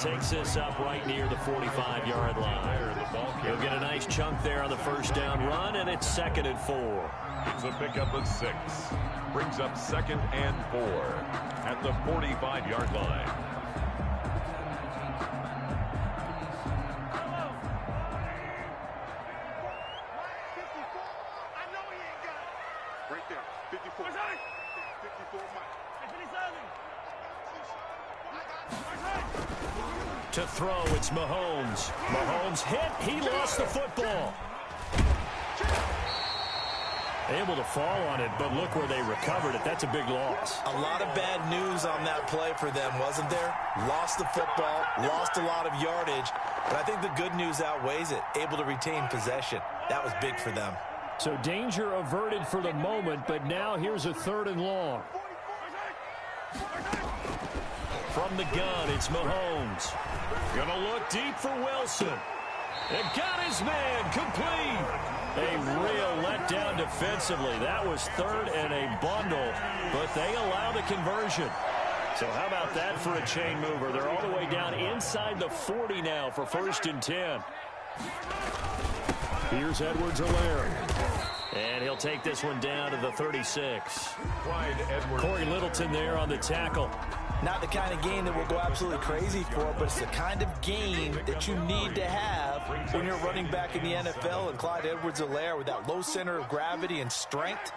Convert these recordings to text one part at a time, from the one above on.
takes this up right near the 45-yard line. He'll get a nice chunk there on the first down run, and it's 2nd and 4. It's a pickup of 6. Brings up 2nd and 4 at the 45-yard line. Right there, 54. 54 To throw, it's Mahomes. Mahomes hit. He lost the football. Able to fall on it, but look where they recovered it. That's a big loss. A lot of bad news on that play for them, wasn't there? Lost the football, lost a lot of yardage, but I think the good news outweighs it. Able to retain possession. That was big for them. So danger averted for the moment, but now here's a 3rd and long. From the gun, it's Mahomes. Gonna look deep for Wilson. And got his man complete. A real letdown defensively. That was 3rd and a bundle, but they allow the conversion. So how about that for a chain mover? They're all the way down inside the 40 now for 1st and 10. Here's Edwards-Helaire. And he'll take this one down to the 36. Corey Littleton there on the tackle. Not the kind of game that we'll go absolutely crazy for, but it's the kind of game that you need to have when you're running back in the NFL. And Clyde Edwards-Helaire, with that low center of gravity and strength,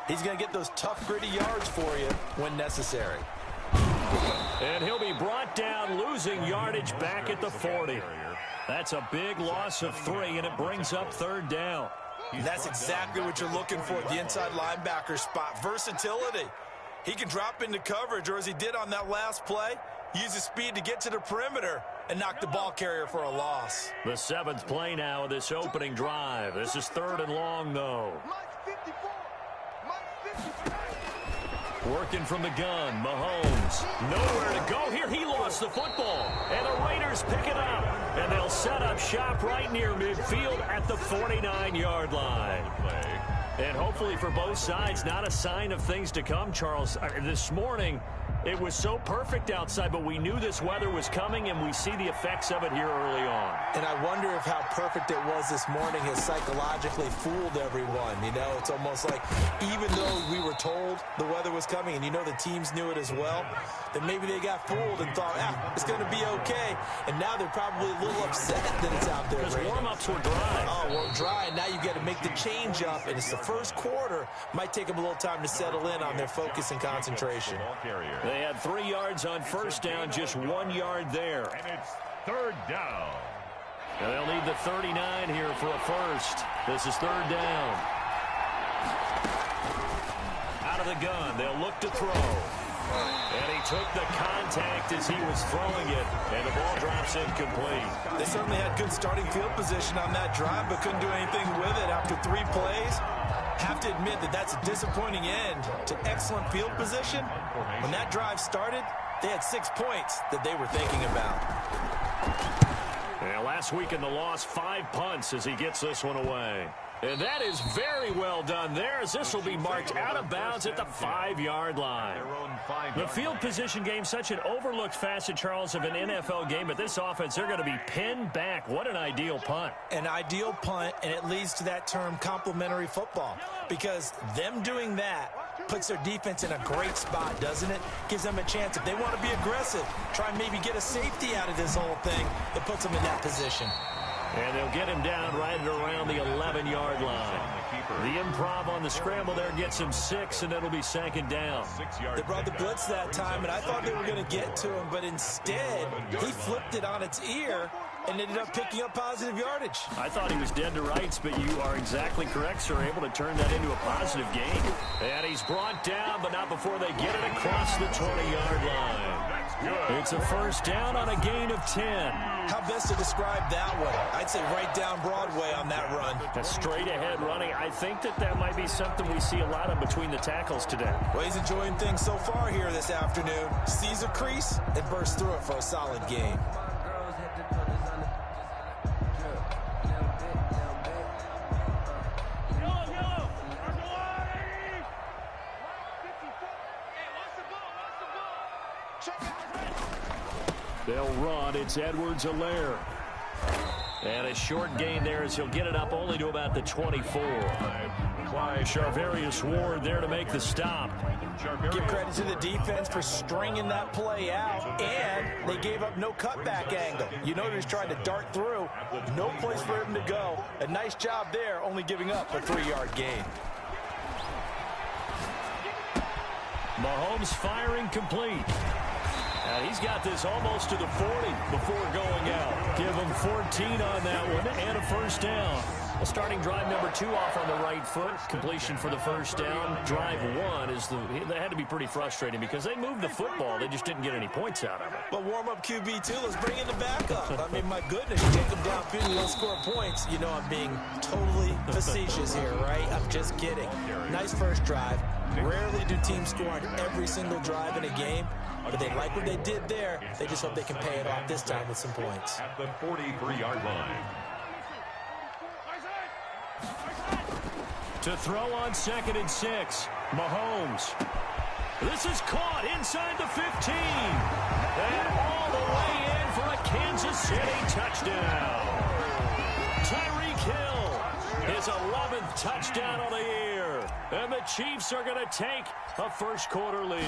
he's going to get those tough, gritty yards for you when necessary. And he'll be brought down, losing yardage back at the 40. That's a big loss of 3, and it brings up 3rd down. And that's exactly what you're looking for at the inside linebacker spot. Versatility. He can drop into coverage, or as he did on that last play, use his speed to get to the perimeter and knock the ball carrier for a loss. The 7th play now of this opening drive. This is 3rd and long, though. Working from the gun, Mahomes. Nowhere to go here. He lost the football. And the Raiders pick it up. And they'll set up shop right near midfield at the 49-yard line. And hopefully for both sides, not a sign of things to come, Charles. This morning, it was so perfect outside, but we knew this weather was coming, and we see the effects of it here early on. And I wonder if how perfect it was this morning has psychologically fooled everyone. You know, it's almost like even though we were told the weather was coming, and you know the teams knew it as well, that maybe they got fooled and thought, it's going to be okay. And now they're probably a little upset that it's out there. Because warm-ups were dry. Oh, well, dry, and now you got to make the change up, and it's the first quarter. Might take them a little time to settle in on their focus and concentration. They had 3 yards on first down, just 1 yard there. And it's 3rd down. Now they'll need the 39 here for a first. This is 3rd down. Out of the gun, they'll look to throw. And he took the contact as he was throwing it, and the ball drops incomplete. They certainly had good starting field position on that drive, but couldn't do anything with it after 3 plays. Have to admit that that's a disappointing end to excellent field position. When that drive started, they had 6 points that they were thinking about. Yeah, last week in the loss, 5 punts as he gets this one away. And that is very well done there, as this will be marked out of bounds at the 5-yard line. The field position game, such an overlooked facet, Charles, of an NFL game. But this offense, they're going to be pinned back. What an ideal punt. An ideal punt, and it leads to that term complementary football. Because them doing that puts their defense in a great spot, doesn't it? Gives them a chance, if they want to be aggressive, try and maybe get a safety out of this whole thing. It puts them in that position. And they'll get him down right around the 11-yard line. The improv on the scramble there gets him 6, and it'll be 2nd down. They brought the blitz that time, and I thought they were going to get to him, but instead, he flipped it on its ear and ended up picking up positive yardage. I thought he was dead to rights, but you are exactly correct, sir. Able to turn that into a positive gain. And he's brought down, but not before they get it across the 20-yard line. It's a first down on a gain of 10. How best to describe that one? I'd say right down Broadway on that run. A straight-ahead running. I think that might be something we see a lot of between the tackles today. Well, he's enjoying things so far here this afternoon. Sees a crease and bursts through it for a solid gain. They'll run. It's Edwards-Helaire. And a short gain there as he'll get it up only to about the 24. Charvarius Ward there to make the stop. Give credit to the defense for stringing that play out, and they gave up no cutback angle. You know he's trying to dart through. No place for him to go. A nice job there, only giving up a 3-yard gain. Mahomes firing complete. And he's got this almost to the 40 before going out. Give him 14 on that one and a first down. Well, starting drive number 2 off on the right foot. Completion for the first down. Drive 1 is that had to be pretty frustrating because they moved the football. They just didn't get any points out of it. But warm-up QB2, let's bring in the backup. I mean, my goodness, you take them downfield and they'll score points. You know I'm being totally facetious here, right? I'm just kidding. Nice first drive. Rarely do teams score on every single drive in a game, but they like what they did there. They just hope they can pay it off this time with some points. At the 43-yard line. To throw on 2nd and 6. Mahomes. This is caught inside the 15. And all the way in for a Kansas City touchdown. Tyreek Hill, his 11th touchdown of the year. And the Chiefs are going to take a first-quarter lead.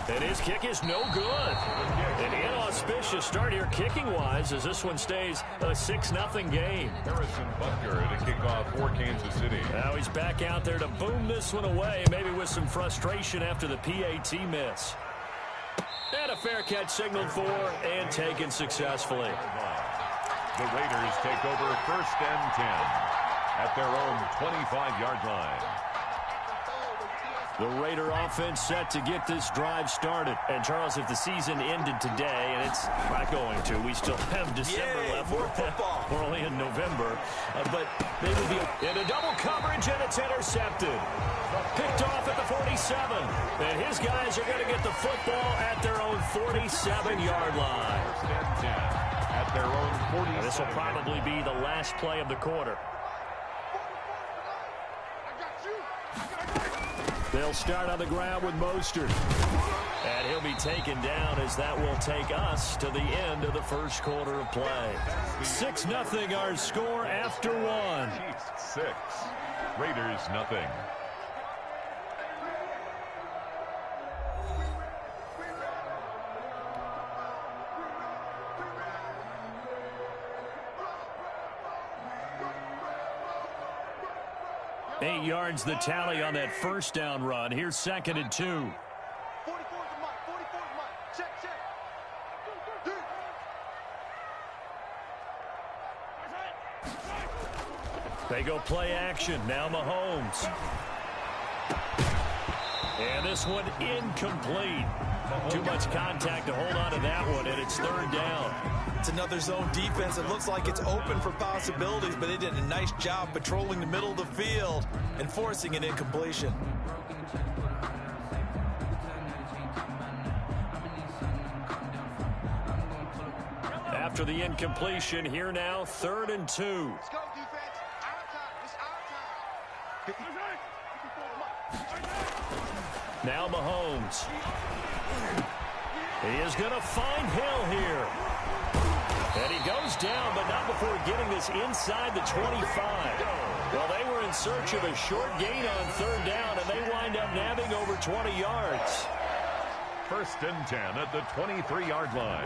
And his kick is no good. An inauspicious start here kicking-wise as this one stays a 6-0 game. Harrison Butker to kick off for Kansas City. Now he's back out there to boom this one away, maybe with some frustration after the PAT miss. And a fair catch signaled for and taken successfully. The Raiders take over 1st and 10 at their own 25-yard line. The Raider offense set to get this drive started. And, Charles, if the season ended today, and it's not going to, we still have December left. More football. We're only in November. But they will be in a double coverage, and it's intercepted. Picked off at the 47. And his guys are going to get the football at their own 47-yard line. 1st and 10 at their own 47. This will probably be the last play of the quarter. They'll start on the ground with Mostert. And he'll be taken down as that will take us to the end of the first quarter of play. 6-0 our score after 1. Chiefs 6, Raiders nothing. Eight yards the tally on that first down run. Here's 2nd and 2. 44 to Mike. 44 to Mike. Check. They go play action. Now Mahomes. And this one incomplete. Too much contact to hold on to that one, and it's 3rd down. It's another zone defense. It looks like it's open for possibilities, but they did a nice job patrolling the middle of the field and forcing an incompletion. After the incompletion, here now, 3rd and 2. Let's go, defense. Our time. It's our time. Now Mahomes. He is going to find Hill here. And he goes down, but not before getting this inside the 25. Well, they were in search of a short gain on 3rd down, and they wind up nabbing over 20 yards. 1st and 10 at the 23-yard line.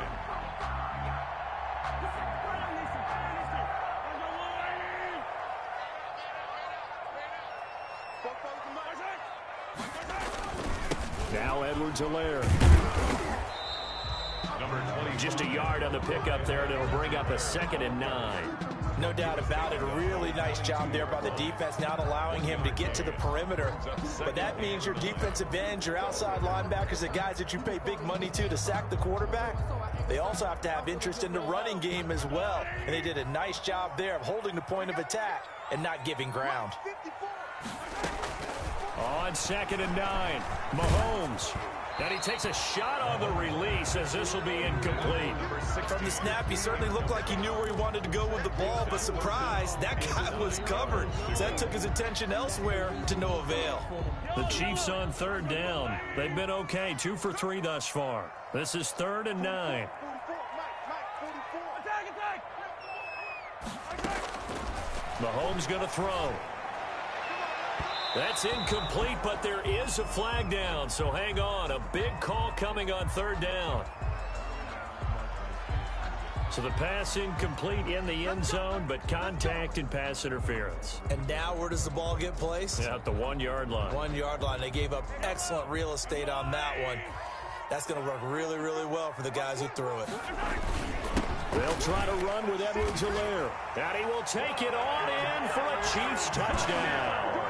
Now Edwards-Helaire. Just a yard on the pickup there, and it'll bring up a 2nd and 9. No doubt about it. A really nice job there by the defense, not allowing him to get to the perimeter. But that means your defensive ends, your outside linebackers, the guys that you pay big money to sack the quarterback, they also have to have interest in the running game as well. And they did a nice job there of holding the point of attack and not giving ground. On 2nd and 9, Mahomes. And he takes a shot on the release as this will be incomplete. From the snap, he certainly looked like he knew where he wanted to go with the ball, but surprise, that guy was covered. So that took his attention elsewhere to no avail. The Chiefs on third down. They've been okay, 2 for 3 thus far. This is 3rd and 9. Mahomes going to throw. That's incomplete, but there is a flag down, so hang on. A big call coming on 3rd down. So the pass incomplete in the end zone, but contact and pass interference. And now where does the ball get placed? Yeah, at the 1-yard line. 1-yard line. They gave up excellent real estate on that one. That's going to work really, really well for the guys who threw it. They'll try to run with Edwards-Helaire. And he will take it on in for a Chiefs touchdown.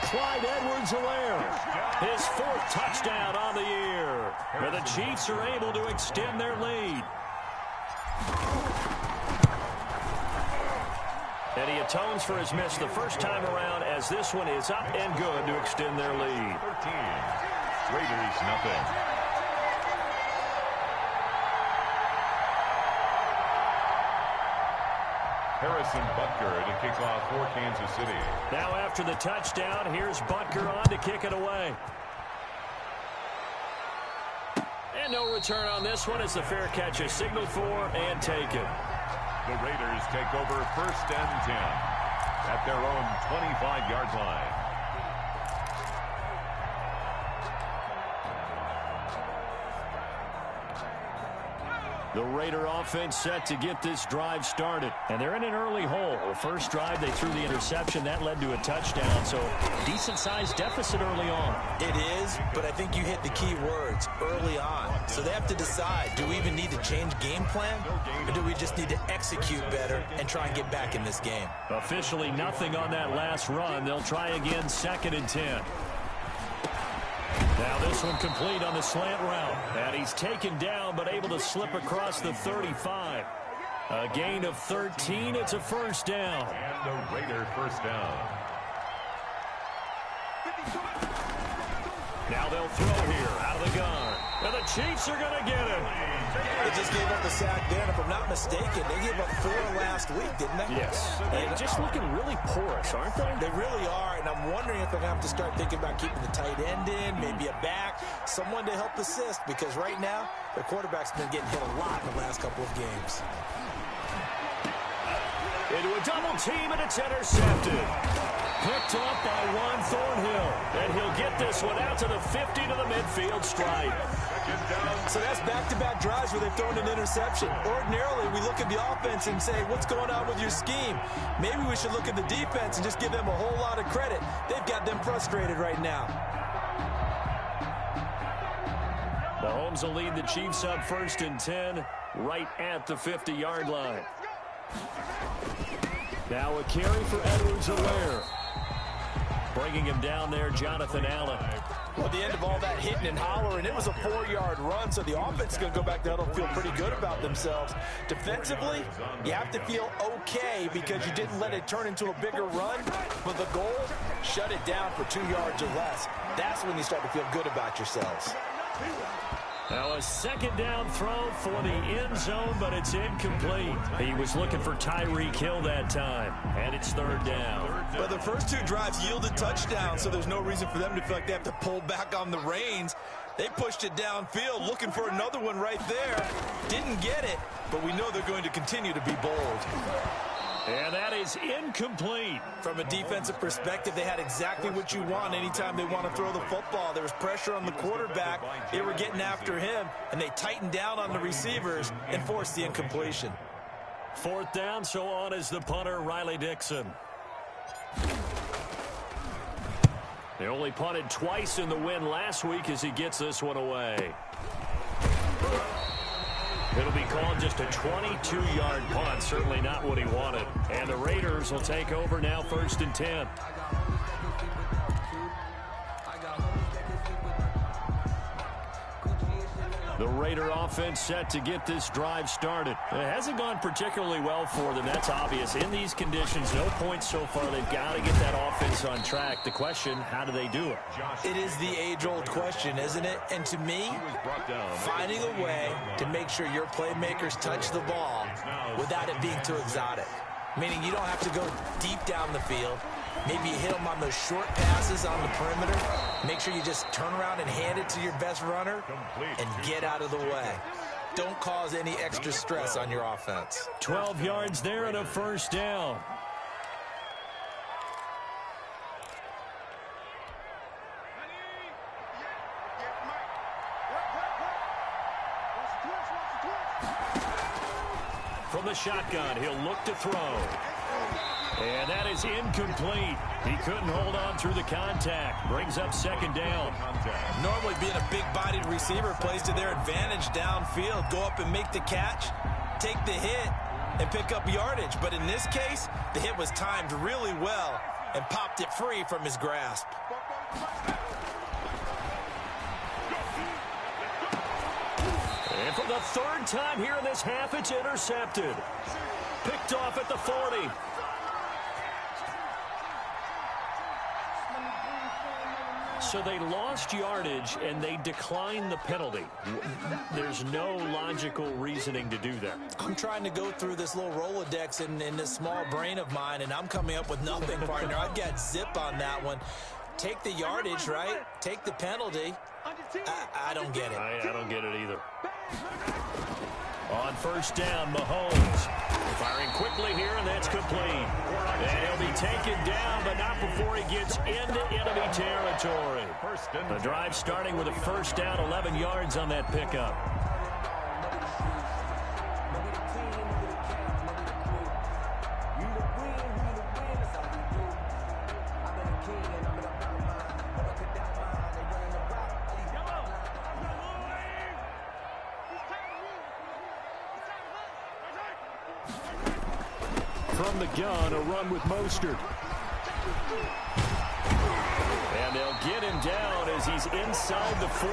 Clyde Edwards-Helaire, his 4th touchdown on the year. And the Chiefs are able to extend their lead. And he atones for his miss the first time around as this one is up and good to extend their lead. 13. Raiders nothing. Harrison Butker to kick off for Kansas City. Now after the touchdown, here's Butker on to kick it away. And no return on this one as the fair catch is signaled for and taken. The Raiders take over 1st and 10 at their own 25-yard line. The Raider offense set to get this drive started. And they're in an early hole. The first drive, they threw the interception. That led to a touchdown. So decent-sized deficit early on. It is, but I think you hit the key words, early on. So they have to decide, do we even need to change game plan? Or do we just need to execute better and try and get back in this game? Officially nothing on that last run. They'll try again 2nd and 10. Now this one complete on the slant route. And he's taken down but able to slip across the 35. A gain of 13. It's a 1st down. And the Raider 1st down. Now they'll throw here out of the gun. And the Chiefs are going to get him. They just gave up the sack there, and if I'm not mistaken, they gave up 4 last week, didn't they? Yes. They're just looking really porous, aren't they? They really are, and I'm wondering if they're going to have to start thinking about keeping the tight end in, maybe a back, someone to help assist, because right now, their quarterback's been getting hit a lot in the last couple of games. Into a double team, and it's intercepted. Picked up by Juan Thornhill. And he'll get this one out to the 50 to the midfield stripe. So that's back-to-back drives where they've thrown an interception. Ordinarily, we look at the offense and say, what's going on with your scheme? Maybe we should look at the defense and just give them a whole lot of credit. They've got them frustrated right now. Mahomes will lead the Chiefs up 1st and 10 right at the 50-yard line. Now a carry for Edwards-Helaire. Bringing him down there, Jonathan Allen. Well, at the end of all that hitting and hollering, it was a 4-yard run, so the offense is going to go back there and feel pretty good about themselves. Defensively, you have to feel okay because you didn't let it turn into a bigger run, but the goal, shut it down for 2 yards or less. That's when you start to feel good about yourselves. Now a 2nd down throw for the end zone, but it's incomplete. He was looking for Tyreek Hill that time, and it's 3rd down. But the first 2 drives yielded touchdowns, so there's no reason for them to feel like they have to pull back on the reins. They pushed it downfield, looking for another one right there. Didn't get it, but we know they're going to continue to be bold. And that is incomplete. From a defensive perspective, they had exactly what you want anytime they want to throw the football. There was pressure on the quarterback. They were getting after him, and they tightened down on the receivers and forced the incompletion. 4th down, so on is the punter, Riley Dixon. They only punted twice in the win last week as he gets this one away. It'll be called just a 22-yard punt. Certainly not what he wanted. And the Raiders will take over now 1st and 10. The Raider offense set to get this drive started. It hasn't gone particularly well for them. That's obvious. In these conditions, no points so far. They've got to get that offense on track. The question, how do they do it? It is the age-old question, isn't it? And to me, finding a way to make sure your playmakers touch the ball without it being too exotic. Meaning you don't have to go deep down the field. Maybe you hit them on those short passes on the perimeter. Make sure you just turn around and hand it to your best runner and get out of the way. Don't cause any extra stress on your offense. 12 yards there and a first down. From the shotgun, he'll look to throw. And that is incomplete. He couldn't hold on through the contact. Brings up second down. Normally being a big-bodied receiver plays to their advantage downfield. Go up and make the catch, take the hit, and pick up yardage. But in this case, the hit was timed really well and popped it free from his grasp. And for the third time here in this half, it's intercepted. Picked off at the 40. So they lost yardage, and they declined the penalty. There's no logical reasoning to do that. I'm trying to go through this little Rolodex in this small brain of mine, and I'm coming up with nothing, partner. I've got zip on that one. Take the yardage, right? Take the penalty. I don't get it. I don't get it either. On first down, Mahomes firing quickly here, and that's complete. And he'll be taken down, but not before he gets into enemy territory. The drive starting with a first down, 11 yards on that pickup. From the gun, a run with Mostert. And they'll get him down as he's inside the 40.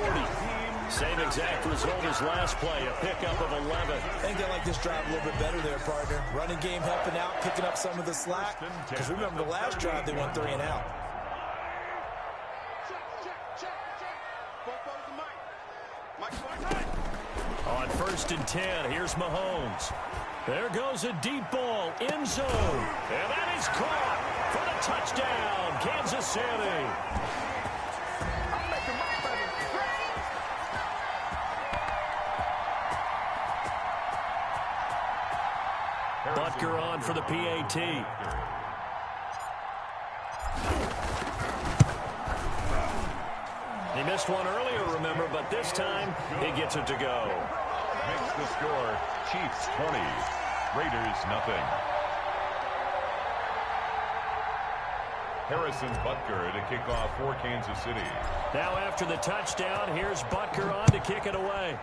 Same exact result as last play, a pickup of 11. I think they like this drive a little bit better there, partner. Running game helping out, picking up some of the slack. Because remember the last drive, they went 3 and out. On first and 10, here's Mahomes. There goes a deep ball, end zone. And that is caught for the touchdown, Kansas City. Butker on for the PAT. He missed one earlier, remember, but this time he gets it to go. Makes the score Chiefs 20, Raiders nothing. Harrison Butker to kick off for Kansas City. Now after the touchdown, here's Butker on to kick it away.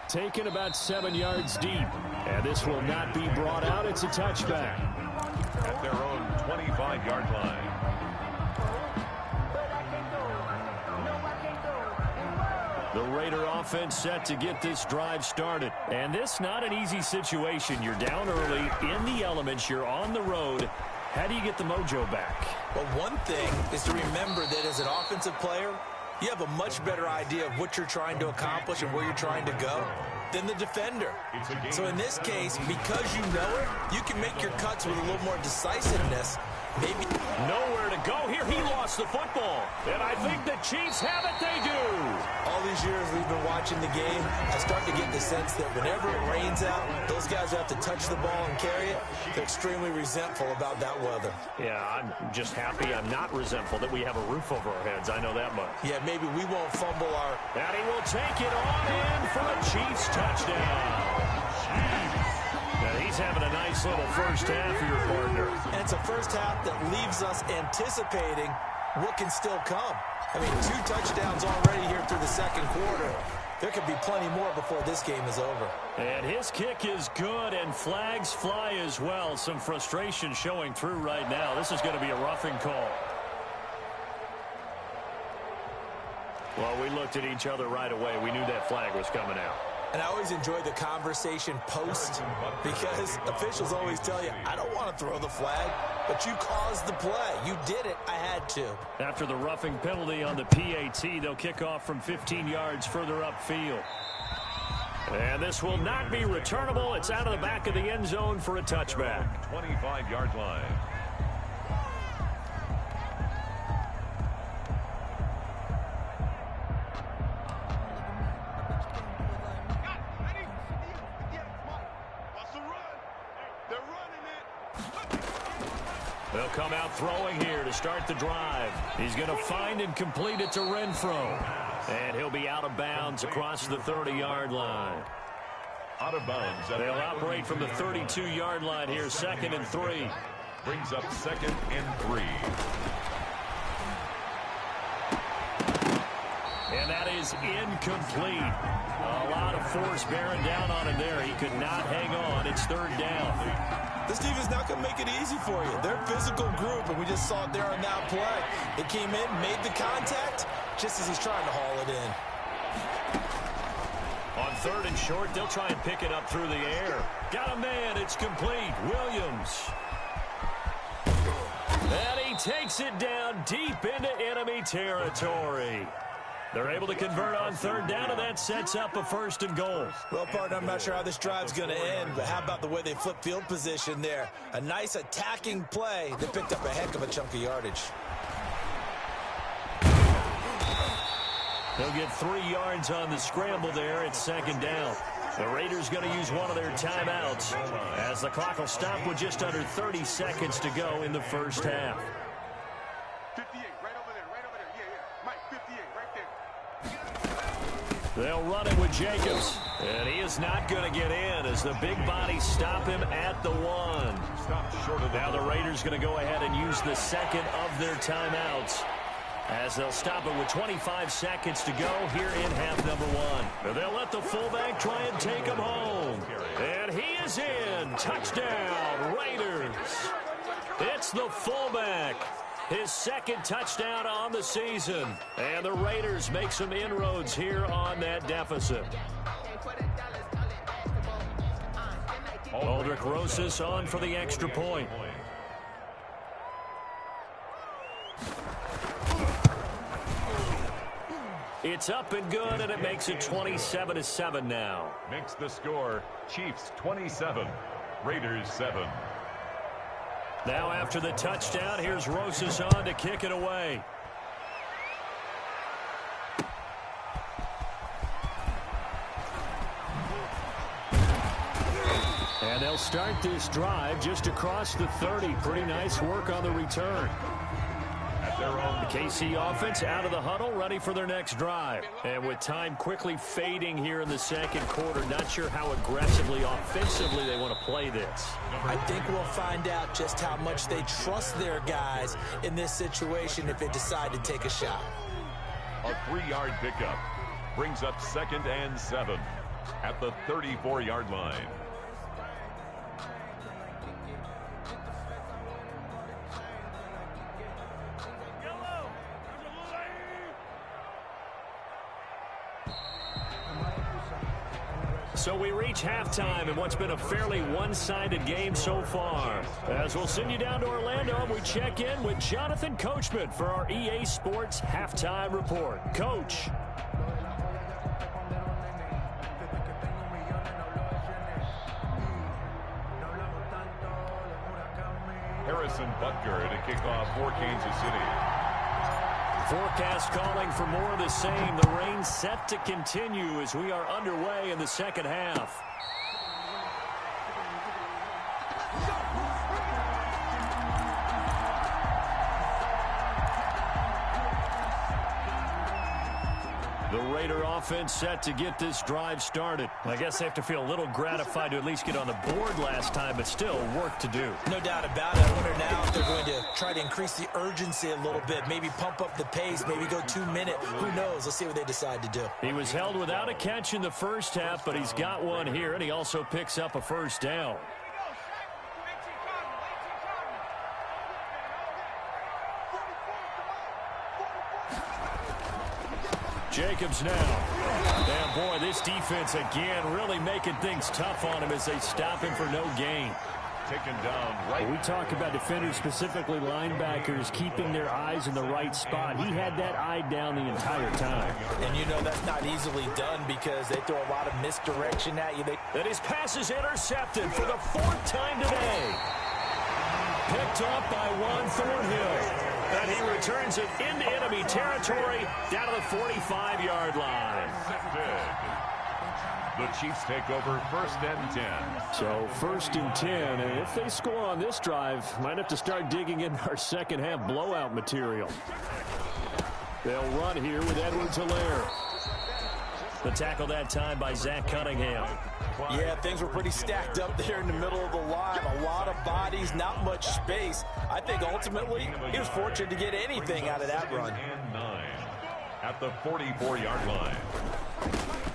Taken about 7 yards deep. And this will not be brought out. It's a touchback. At their own 25-yard line. The Raider offense set to get this drive started. And this not an easy situation. You're down early, in the elements, you're on the road. How do you get the mojo back? Well, one thing is to remember that as an offensive player, you have a much better idea of what you're trying to accomplish and where you're trying to go than the defender. So in this case, because you know it, you can make your cuts with a little more decisiveness. Maybe nowhere to go here. He lost the football. And I think the Chiefs have it. They do. All these years we've been watching the game, I start to get the sense that whenever it rains out, those guys who have to touch the ball and carry it, they're extremely resentful about that weather. Yeah, I'm just happy I'm not resentful that we have a roof over our heads. I know that much. Yeah, maybe we won't fumble our... And he will take it on in for a Chiefs touchdown. Now he's having a nice little first half here, partner. And it's a first half that leaves us anticipating what can still come. I mean, 2 touchdowns already here through the second quarter. There could be plenty more before this game is over. And his kick is good, and flags fly as well. Some frustration showing through right now. This is going to be a roughing call. Well, we looked at each other right away. We knew that flag was coming out. And I always enjoy the conversation post because officials always tell you, I don't want to throw the flag, but you caused the play. You did it. I had to. After the roughing penalty on the PAT, they'll kick off from 15 yards further upfield. And this will not be returnable. It's out of the back of the end zone for a touchback. 25-yard line. They'll come out throwing here to start the drive. He's going to find and complete it to Renfro. And he'll be out of bounds across the 30-yard line. Out of bounds. They'll operate from the 32-yard line here, 2nd and 3. Brings up 2nd and 3. And that is incomplete. A lot of force bearing down on him there. He could not hang on. It's 3rd down. This team is not going to make it easy for you. They're a physical group, and we just saw it there on that play. They came in, made the contact, just as he's trying to haul it in. On 3rd and short, they'll try and pick it up through the air. Got a man. It's complete. Williams. And he takes it down deep into enemy territory. They're able to convert on 3rd down, and that sets up a 1st and goal. Well, partner, I'm not sure how this drive's going to end, but how about the way they flip field position there? A nice attacking play. They picked up a heck of a chunk of yardage. They'll get 3 yards on the scramble there. It's 2nd down. The Raiders going to use one of their timeouts as the clock will stop with just under 30 seconds to go in the first half. 58, right over there, right over there. Yeah. Mike, 58, right there. They'll run it with Jacobs. And he is not going to get in as the big bodies stop him at the 1. Stopped short of Now the Raiders going to go ahead and use the second of their timeouts as they'll stop it with 25 seconds to go here in half number 1. And they'll let the fullback try and take him home. And he is in. Touchdown, Raiders. It's the fullback. His 2nd touchdown on the season. And the Raiders make some inroads here on that deficit. Aldrich Rosas on for the extra point. It's up and good, and it makes it 27-7 now. Makes the score Chiefs 27, Raiders 7. Now after the touchdown, here's Rosas on to kick it away. And they'll start this drive just across the 30. Pretty nice work on the return. The KC offense out of the huddle, ready for their next drive. And with time quickly fading here in the 2nd quarter, not sure how aggressively, offensively they want to play this. I think we'll find out just how much they trust their guys in this situation if they decide to take a shot. A 3-yard pickup brings up 2nd and 7 at the 34-yard line. So we reach halftime in what's been a fairly one-sided game so far. As we'll send you down to Orlando, we check in with Jonathan Coachman for our EA Sports Halftime Report. Coach. Harrison Butker to kick off for Kansas City. Forecast calling for more of the same. The rain set to continue as we are underway in the 2nd half. The Raider offense set to get this drive started. I guess they have to feel a little gratified to at least get on the board last time, but still work to do. No doubt about it. I wonder now if they're going to try to increase the urgency a little bit, maybe pump up the pace, maybe go 2-minute. Who knows? Let's see what they decide to do. He was held without a catch in the first half, but he's got one here, and he also picks up a 1st down. Jacobs now. And, boy, this defense again really making things tough on him as they stop him for no gain. Taken down right. We talk about defenders, specifically linebackers, keeping their eyes in the right spot. He had that eye down the entire time. And you know that's not easily done because they throw a lot of misdirection at you. And his pass is intercepted for the 4th time today. Picked up by Juan Thornhill. And he returns it into enemy territory down to the 45-yard line. The Chiefs take over 1st and 10. So 1st and 10, and if they score on this drive, might have to start digging in our second half blowout material. They'll run here with Edwards-Helaire. The tackle that time by Zach Cunningham. Yeah, things were pretty stacked up there in the middle of the line. A lot of bodies, not much space. I think ultimately he was fortunate to get anything out of that run. And 9 at the 44-yard line.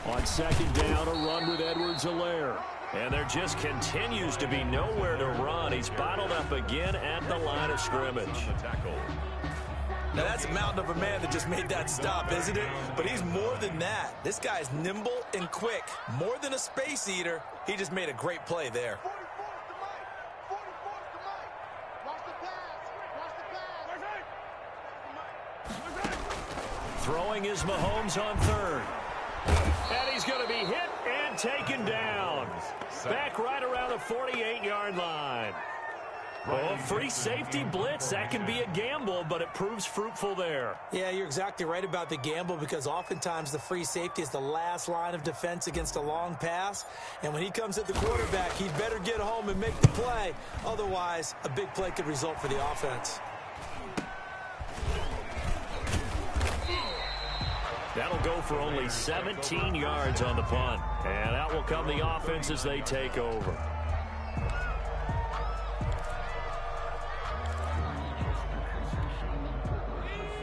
On 2nd down, a run with Edwards-Helaire. And there just continues to be nowhere to run. He's bottled up again at the line of scrimmage. Now, that's a mountain of a man that just made that stop, isn't it? But he's more than that. This guy's nimble and quick. More than a space eater, he just made a great play there. Throwing is Mahomes on 3rd. And he's going to be hit and taken down. Back right around the 48-yard line. Oh, free safety blitz, that can be a gamble, but it proves fruitful there. Yeah, you're exactly right about the gamble because oftentimes the free safety is the last line of defense against a long pass. And when he comes at the quarterback, he'd better get home and make the play. Otherwise, a big play could result for the offense. That'll go for only 17 yards on the punt. And out will come the offense as they take over.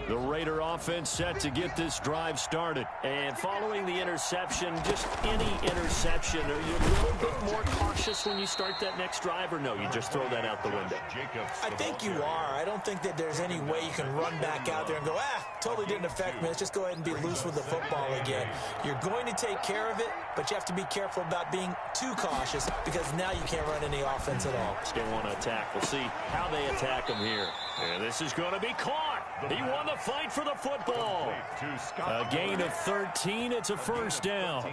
The Raider offense set to get this drive started. And following the interception, just any interception, are you a little bit more cautious when you start that next drive, or no, you just throw that out the window? I think you are. I don't think that there's any way you can run back out there and go, totally didn't affect me. Let's just go ahead and be loose with the football again. You're going to take care of it, but you have to be careful about being too cautious because now you can't run any offense at all. They want to attack. We'll see how they attack him here. And this is going to be caught. He won the fight for the football. A gain of 13. It's a 1st down.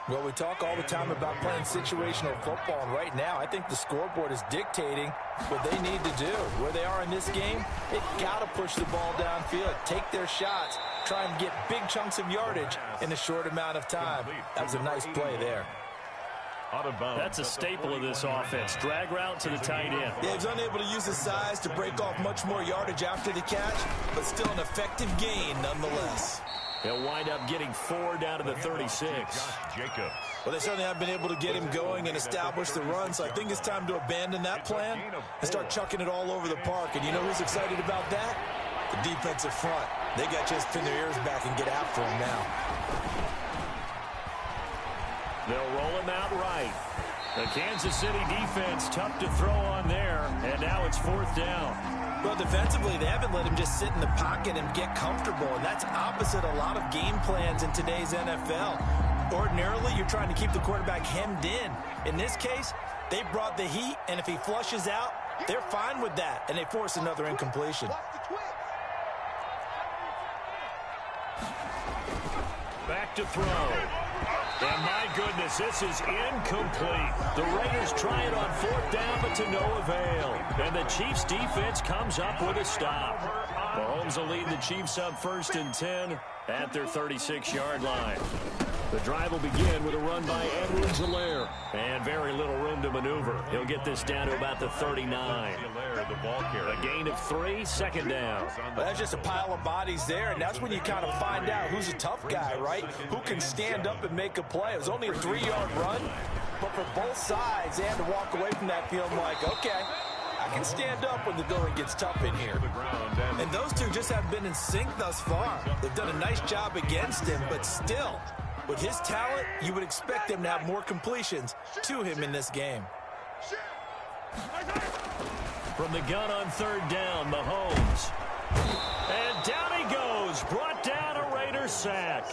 Well, we talk all the time about playing situational football, and right now I think the scoreboard is dictating what they need to do. Where they are in this game, they've got to push the ball downfield, take their shots, try and get big chunks of yardage in a short amount of time. That was a nice play there. That's a staple of this offense. Drag route to the tight end. Yeah, he's unable to use his size to break off much more yardage after the catch, but still an effective gain nonetheless. He'll wind up getting 4 down to the 36. Well, they certainly have been able to get him going and establish the run, so I think it's time to abandon that plan and start chucking it all over the park. And you know who's excited about that? The defensive front. They got to just pin their ears back and get after him now. They'll roll him out right. The Kansas City defense tough to throw on there, and now it's 4th down. Well, defensively, they haven't let him just sit in the pocket and get comfortable, and that's opposite a lot of game plans in today's NFL. Ordinarily, you're trying to keep the quarterback hemmed in. In this case, they brought the heat, and if he flushes out, they're fine with that, and they force another incompletion. Back to throw. And my goodness, this is incomplete. The Raiders try it on 4th down, but to no avail. And the Chiefs defense comes up with a stop. Mahomes will lead the Chiefs up 1st and 10 at their 36-yard line. The drive will begin with a run by Edwards-Helaire. And very little room to maneuver. He'll get this down to about the 39. A gain of 3, 2nd down. Well, that's just a pile of bodies there, and that's when you kind of find out who's a tough guy, right? Who can stand up and make a play. It was only a 3-yard run, but for both sides, they had to walk away from that feeling like, okay, I can stand up when the going gets tough in here. And those two just haven't been in sync thus far. They've done a nice job against him, but still, with his talent, you would expect them to have more completions to him in this game. From the gun on 3rd down, Mahomes. And down he goes. Brought down a Raider sack.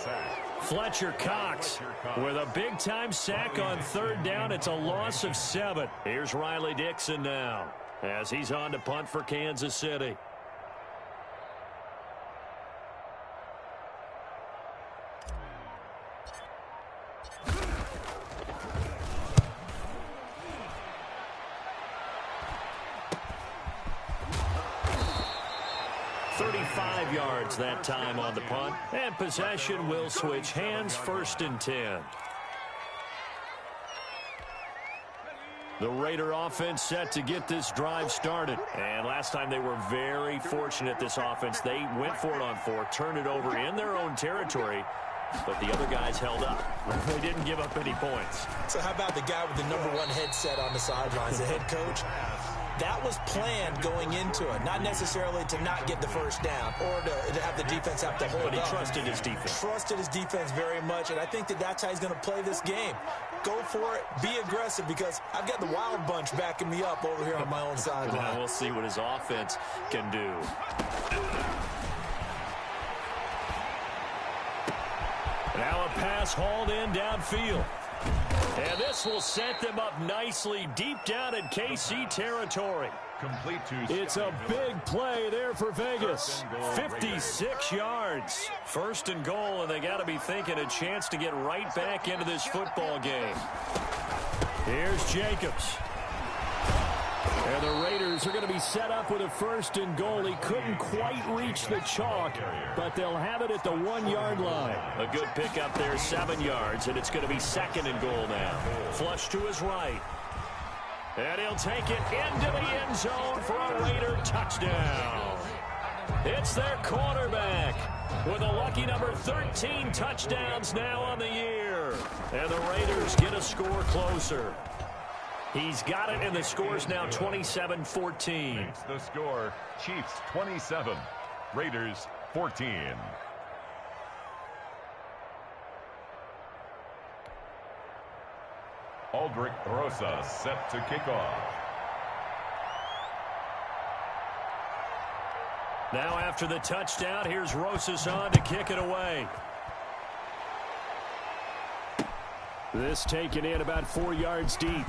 Fletcher Cox with a big-time sack on third down. It's a loss of 7. Here's Riley Dixon now as he's on to punt for Kansas City. Yards that time on the punt, and possession will switch hands. 1st and 10. The Raider offense set to get this drive started, and last time they were very fortunate. This offense, they went for it on 4, turned it over in their own territory, but the other guys held up. They didn't give up any points. So how about the guy with the #1 headset on the sidelines, the head coach? That was planned going into it, not necessarily to not get the first down or to have the defense have to hold up. But he trusted his defense. Trusted his defense very much, and I think that's how he's going to play this game. Go for it, be aggressive, because I've got the Wild Bunch backing me up over here on my own sideline. Now we'll see what his offense can do. Now a pass hauled in downfield. And this will set them up nicely deep down in KC territory. Complete to it's a big play there for Vegas. 56 yards. 1st and goal, and they got to be thinking a chance to get right back into this football game. Here's Jacobs. And the Raiders are going to be set up with a 1st and goal. He couldn't quite reach the chalk, but they'll have it at the 1-yard line. A good pickup there, 7 yards, and it's going to be 2nd and goal now. Flush to his right. And he'll take it into the end zone for a Raider touchdown. It's their quarterback with a lucky number 13 touchdowns now on the year. And the Raiders get a score closer. He's got it, and the score's now 27-14. The score, Chiefs 27, Raiders 14. Aldrich Rosa set to kick off. Now after the touchdown, here's Rosas on to kick it away. This taken in about 4 yards deep.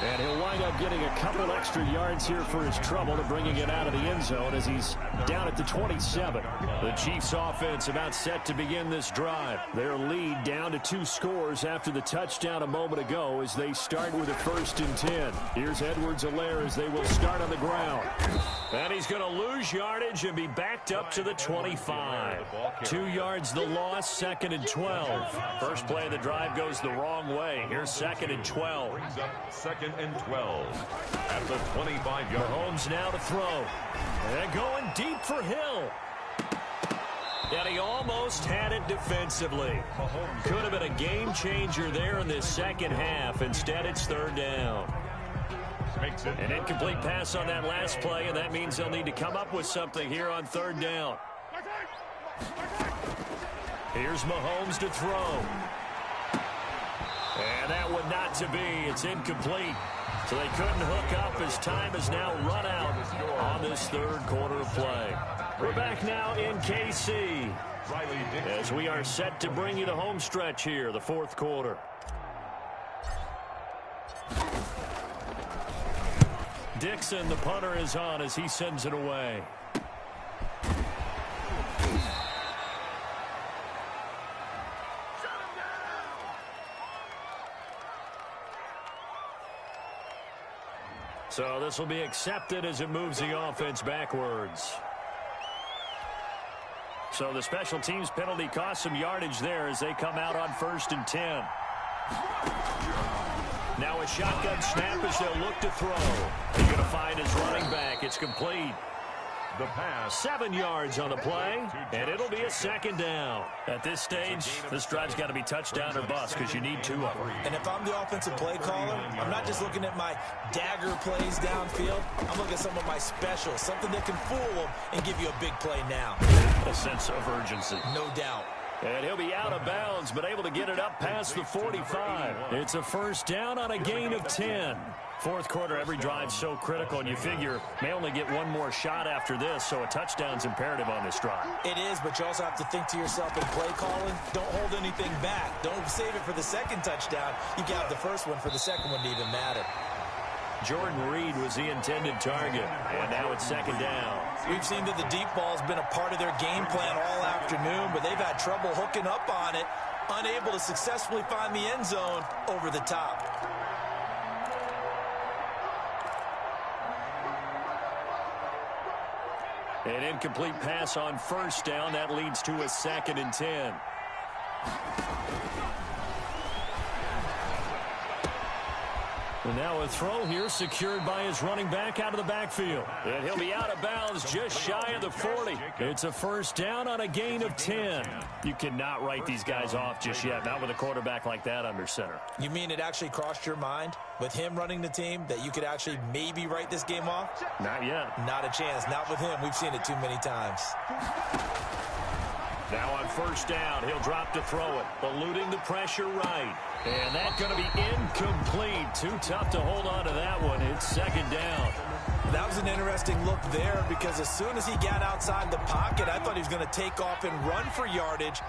And he'll wind up getting a couple extra yards here for his trouble to bringing it out of the end zone as he's down at the 27. The Chiefs offense about set to begin this drive. Their lead down to 2 scores after the touchdown a moment ago as they start with a 1st and 10. Here's Edwards-Helaire as they will start on the ground. And he's going to lose yardage and be backed up to the 25. 2 yards the loss, 2nd and 12. First play of the drive goes the wrong way. Here's 2nd and 12. Brings up 2nd and 12 at the 25-yard. Mahomes now to throw. And going deep for Hill. And he almost had it defensively. Could have been a game changer there in this second half. Instead, it's 3rd down. An incomplete pass on that last play, and that means they'll need to come up with something here on 3rd down. Here's Mahomes to throw. And that one not to be. It's incomplete. So they couldn't hook up as time has now run out on this 3rd quarter of play. We're back now in KC as we are set to bring you the home stretch here, the 4th quarter. Dixon, the punter, is on as he sends it away. So this will be accepted as it moves the offense backwards. So the special teams penalty cost some yardage there as they come out on 1st and 10. Now a shotgun snap as they'll look to throw. He's going to find his running back. It's complete. The pass. 7 yards on the play, and it'll be a 2nd down. At this stage, this drive's got to be touchdown or bust because you need 2 of them. And if I'm the offensive play caller, I'm not just looking at my dagger plays downfield. I'm looking at some of my specials, something that can fool them and give you a big play now. A sense of urgency. No doubt. And he'll be out of bounds, but able to get it up past the 45. It's a first down on a gain of 10. Fourth quarter, every drive so critical, and you figure may only get one more shot after this, so a touchdown's imperative on this drive. It is, but you also have to think to yourself in play calling, don't hold anything back. Don't save it for the second touchdown. You got the first one for the second one to even matter. Jordan Reed was the intended target, and now it's second down. We've seen that the deep ball has been a part of their game plan all afternoon, but they've had trouble hooking up on it, unable to successfully find the end zone over the top. An incomplete pass on first down. That leads to a 2nd and 10. And now a throw here secured by his running back out of the backfield. And he'll be out of bounds just shy of the 40. It's a first down on a gain of 10. You cannot write these guys off just yet, not with a quarterback like that under center. You mean it actually crossed your mind with him running the team that you could actually maybe write this game off? Not yet. Not a chance. Not with him. We've seen it too many times. Now on first down, he'll drop to throw it, eluding the pressure right. And that's going to be incomplete. Too tough to hold on to that one. It's second down. That was an interesting look there because as soon as he got outside the pocket, I thought he was going to take off and run for yardage.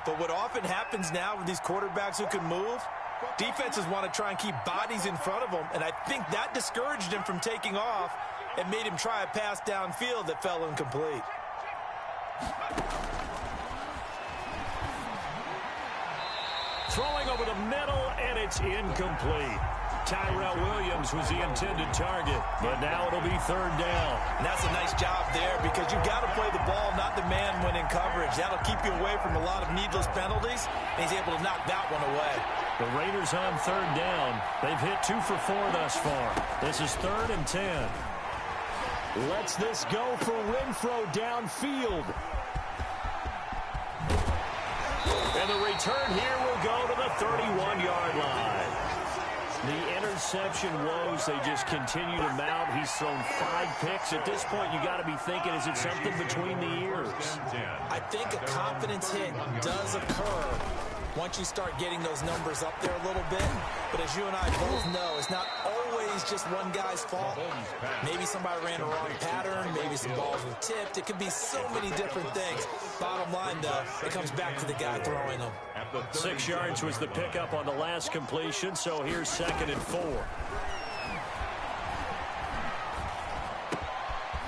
But what often happens now with these quarterbacks who can move, defenses want to try and keep bodies in front of them. And I think that discouraged him from taking off and made him try a pass downfield that fell incomplete. Throwing over the middle, and it's incomplete. Tyrell Williams was the intended target, but now it'll be third down. And that's a nice job there because you've got to play the ball, not the man when in coverage. That'll keep you away from a lot of needless penalties, and he's able to knock that one away. The Raiders on third down. They've hit 2 for 4 thus far. This is 3rd and 10. Lets this go for Renfro downfield. And the return here will go to the 31-yard line. The interception woes, they just continue to mount. He's thrown 5 picks. At this point, you got to be thinking, is it something between the ears? I think a confidence hit does occur once you start getting those numbers up there a little bit. But as you and I both know, it's not always just one guy's fault. Maybe somebody ran a wrong pattern. Maybe some balls were tipped. It could be so many different things. Bottom line, though, it comes back to the guy throwing them. 6 yards was the pickup on the last completion, so here's 2nd and 4.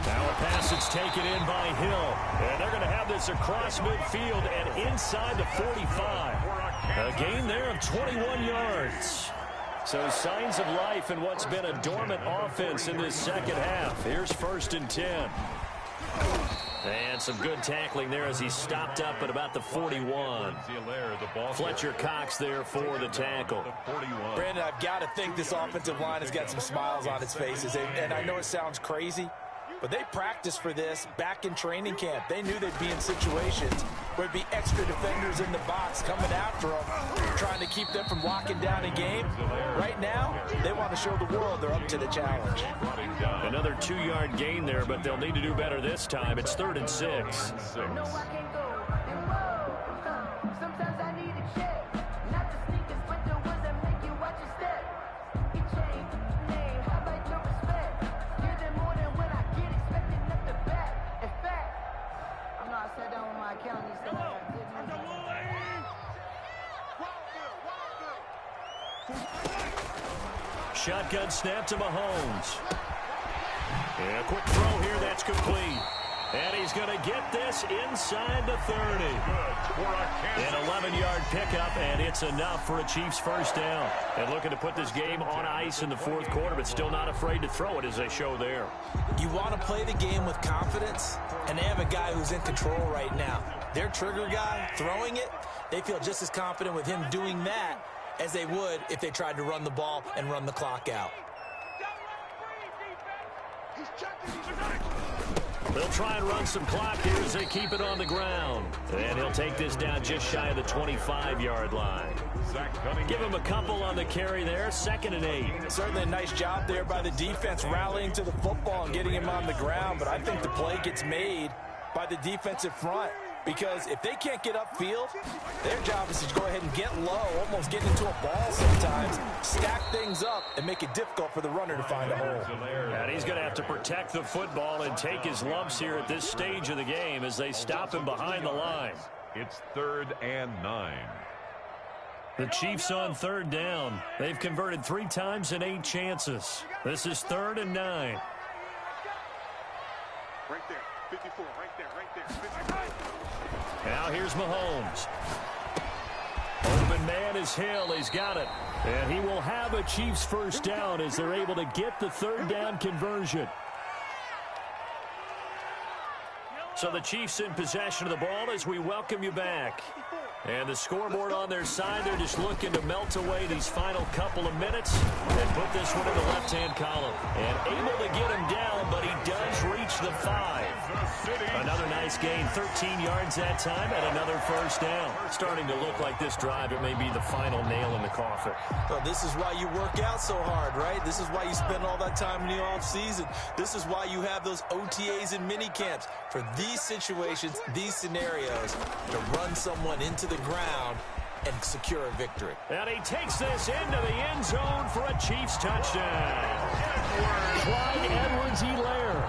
Now a pass that's taken in by Hill. And they're going to have this across midfield and inside the 45. A gain there of 21 yards. So signs of life in what's been a dormant offense in this second half. Here's 1st and 10. And some good tackling there as he stopped up at about the 41. Fletcher Cox there for the tackle. Brandon, I've got to think this offensive line has got some smiles on its faces. And I know it sounds crazy, but they practiced for this back in training camp. They knew they'd be in situations where there'd be extra defenders in the box coming after them, trying to keep them from locking down a game. Right now, they want to show the world they're up to the challenge. Another 2-yard gain there, but they'll need to do better this time. It's 3rd and 6. Shotgun snap to Mahomes. And a quick throw here, that's complete. And he's going to get this inside the 30. An 11-yard pickup, and it's enough for a Chiefs first down. And looking to put this game on ice in the 4th quarter, but still not afraid to throw it as they show there. You want to play the game with confidence, and they have a guy who's in control right now. Their trigger guy throwing it, they feel just as confident with him doing that as they would if they tried to run the ball and run the clock out. They'll try and run some clock here as they keep it on the ground. And he'll take this down just shy of the 25-yard line. Give him a couple on the carry there, 2nd and 8. Certainly a nice job there by the defense rallying to the football and getting him on the ground, but I think the play gets made by the defensive front. Because if they can't get upfield, their job is to go ahead and get low, almost get into a ball sometimes, stack things up, and make it difficult for the runner to find a hole. And he's going to have to protect the football and take his lumps here at this stage of the game as they stop him behind the line. It's 3rd and 9. The Chiefs on 3rd down. They've converted 3 times in 8 chances. This is 3rd and 9. Right there, 54, right there, right there. 55. Now here's Mahomes. Open man is Hill. He's got it. And he will have a Chiefs first down as they're able to get the 3rd down conversion. So the Chiefs in possession of the ball as we welcome you back. And the scoreboard on their side, they're just looking to melt away these final couple of minutes and put this one in the left-hand column. And able to get him down, but he does reach the 5. Another nice gain, 13 yards that time, and another first down. Starting to look like this drive, it may be the final nail in the coffin. Well, this is why you work out so hard, right? This is why you spend all that time in the offseason. This is why you have those OTAs and mini camps. For these situations, these scenarios, to run someone into the ground and secure a victory. And he takes this into the end zone for a Chiefs touchdown. Clyde Edwards-Helaire,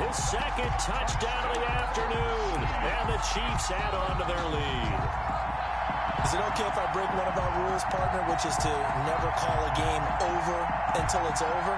his 2nd touchdown of the afternoon. And the Chiefs add on to their lead. Is it okay if I break one of our rules, partner, which is to never call a game over until it's over?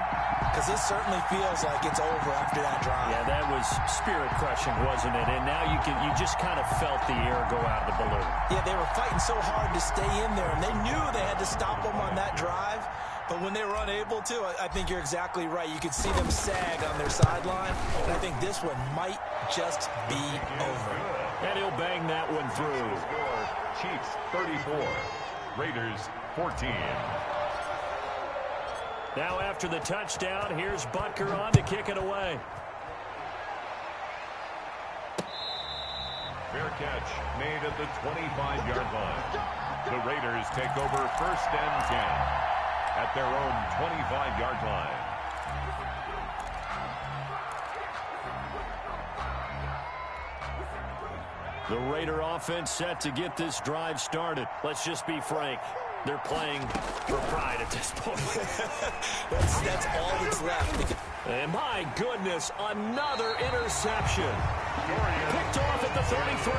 Because this certainly feels like it's over after that drive. Yeah, that was spirit-crushing, wasn't it? And now you just kind of felt the air go out of the balloon. Yeah, they were fighting so hard to stay in there, and they knew they had to stop them on that drive. But when they were unable to, I think you're exactly right. You could see them sag on their sideline, and I think this one might just be over. And he'll bang that one through. Chiefs 34, Raiders 14. Now after the touchdown, here's Butker on to kick it away. Fair catch made at the 25-yard line. The Raiders take over 1st and 10 at their own 25-yard line. The Raider offense set to get this drive started. Let's just be frank. They're playing for pride at this point. that's all that's left. And my goodness, another interception. Picked off at the 33.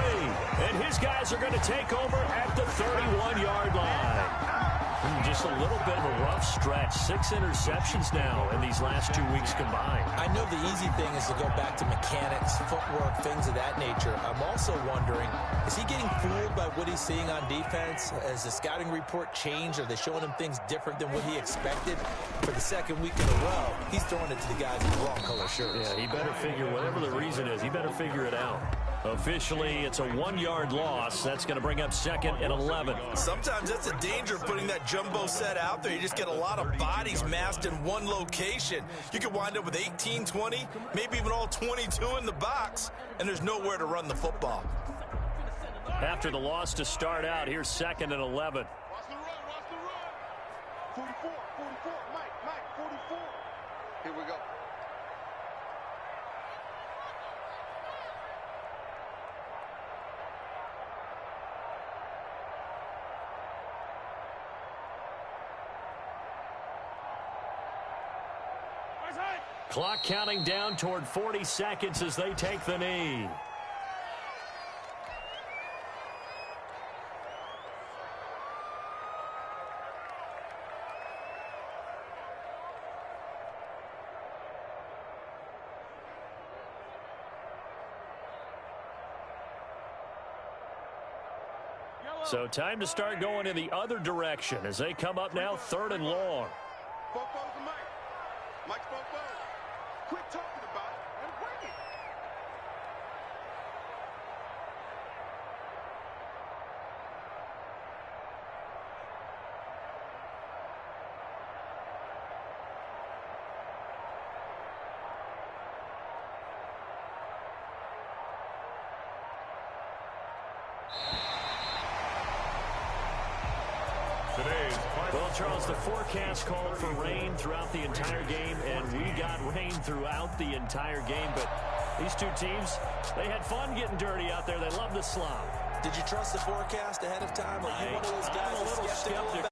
And his guys are going to take over at the 31-yard line. Just a little bit of a rough stretch. 6 interceptions now in these last 2 weeks combined. I know the easy thing is to go back to mechanics, footwork, things of that nature. I'm also wondering, is he getting fooled by what he's seeing on defense? Has the scouting report changed? Are they showing him things different than what he expected? For the 2nd week in a row, he's throwing it to the guys in the wrong color shirts. Yeah, he better figure, whatever the reason is, he better figure it out. Officially, it's a 1-yard loss. That's going to bring up 2nd and 11. Sometimes that's the danger of putting that jumbo set out there. You just get a lot of bodies massed in one location. You could wind up with 18, 20, maybe even all 22 in the box, and there's nowhere to run the football. After the loss to start out, here's 2nd and 11. Watch the run, watch the run. 44, 44, Mike, 44. Here we go. Clock counting down toward 40 seconds as they take the knee. So time to start going in the other direction as they come up now 3rd and long. Four foes to Mike. Mike's four foes. Quit talking about it and bring it. Well, Charles, the forecast called for rain throughout the entire game, and we got rain throughout the entire game. But These two teams, they had fun getting dirty out there. They love the slop. Did you trust the forecast ahead of time? Are you one of those guys I'm a little skeptical